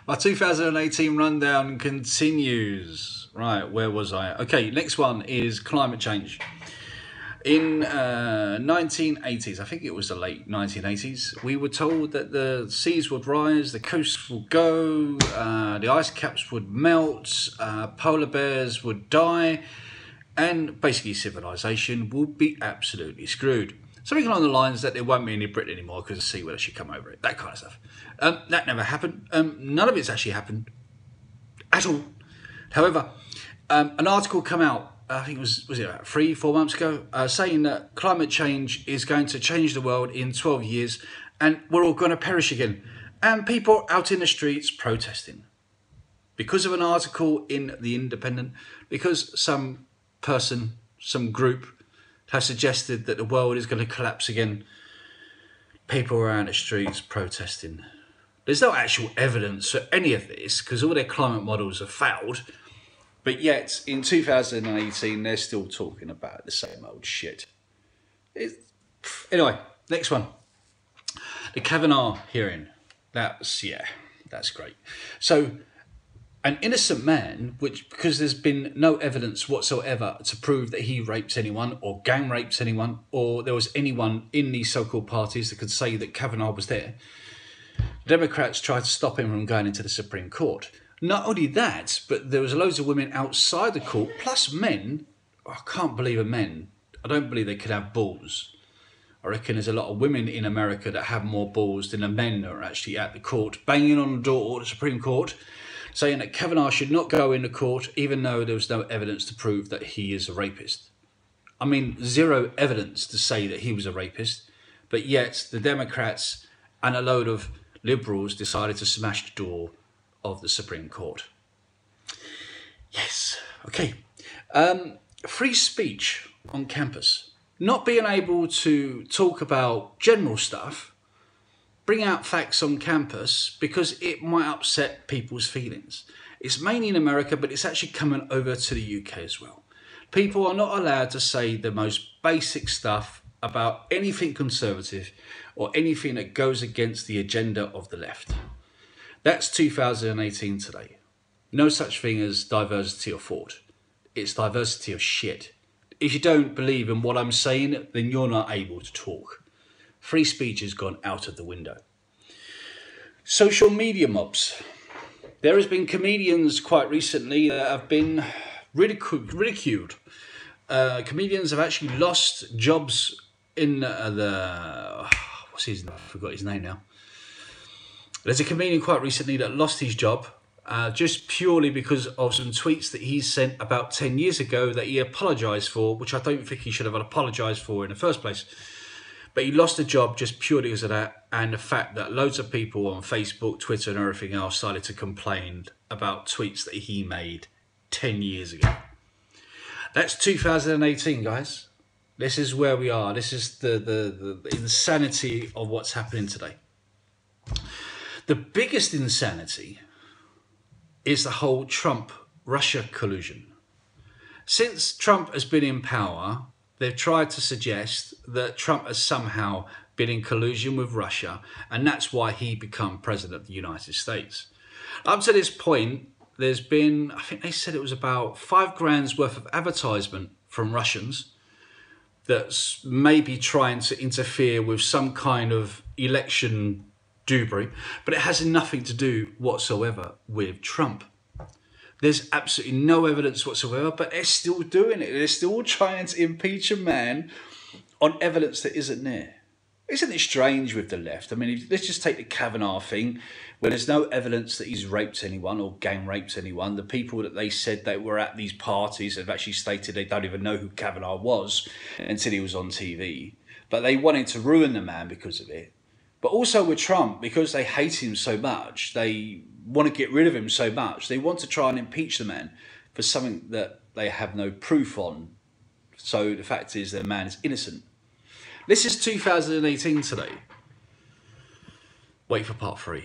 Our 2018 rundown continues. Right, where was I? Okay, next one is climate change. In 1980s, I think it was the late 1980s, we were told that the seas would rise, the coasts would go, the ice caps would melt, polar bears would die, and basically civilization would be absolutely screwed. Something along the lines that there won't be any Britain anymore because the sea will actually come over it, that kind of stuff. That never happened. None of it's actually happened at all. However, an article came out, I think it was it about 3-4 months ago, saying that climate change is going to change the world in 12 years and we're all going to perish again. And people out in the streets protesting because of an article in The Independent, because some person, some group have suggested that the world is going to collapse again. People are out in the streets protesting. There's no actual evidence for any of this because all their climate models have failed. But yet, in 2018, they're still talking about the same old shit. Anyway, next one. The Kavanaugh hearing. That's great. So, an innocent man, because there's been no evidence whatsoever to prove that he raped anyone or gang raped anyone, or there was anyone in these so-called parties that could say that Kavanaugh was there, Democrats tried to stop him from going into the Supreme Court. Not only that, but there was loads of women outside the court, plus men. I can't believe men. I don't believe they could have balls. I reckon there's a lot of women in America that have more balls than the men that are actually at the court, banging on the door of the Supreme Court, saying that Kavanaugh should not go in the court, even though there was no evidence to prove that he is a rapist. I mean, zero evidence to say that he was a rapist, but yet the Democrats and a load of liberals decided to smash the door of the Supreme Court. Yes, okay. Free speech on campus. Not being able to talk about general stuff, bring out facts on campus because it might upset people's feelings. It's mainly in America, but it's actually coming over to the UK as well. People are not allowed to say the most basic stuff about anything conservative or anything that goes against the agenda of the left. That's 2018 today. No such thing as diversity of thought. It's diversity of shit. If you don't believe in what I'm saying, then you're not able to talk. Free speech has gone out of the window. Social media mobs. There has been comedians quite recently that have been ridiculed. Comedians have actually lost jobs in what's his name? I forgot his name now. There's a comedian quite recently that lost his job just purely because of some tweets that he sent about 10 years ago that he apologised for, which I don't think he should have apologised for in the first place. But he lost a job just purely because of that, and the fact that loads of people on Facebook, Twitter and everything else started to complain about tweets that he made 10 years ago. That's 2018, guys. This is where we are. This is the insanity of what's happening today. The biggest insanity is the whole Trump-Russia collusion. Since Trump has been in power, they've tried to suggest that Trump has somehow been in collusion with Russia, and that's why he became president of the United States. Up to this point, there's been, I think they said it was about $5,000 worth of advertisement from Russians that's maybe trying to interfere with some kind of election doobery, but it has nothing to do whatsoever with Trump. There's absolutely no evidence whatsoever, but they're still doing it. They're still trying to impeach a man on evidence that isn't there. Isn't it strange with the left? I mean, let's just take the Kavanaugh thing, where there's no evidence that he's raped anyone or gang raped anyone. The people that they said that were at these parties have actually stated they don't even know who Kavanaugh was until he was on TV. But they wanted to ruin the man because of it. But also with Trump, because they hate him so much, they want to get rid of him so much, they want to try and impeach the man for something that they have no proof on. So the fact is the man is innocent. This is 2018 today. Wait for part 3.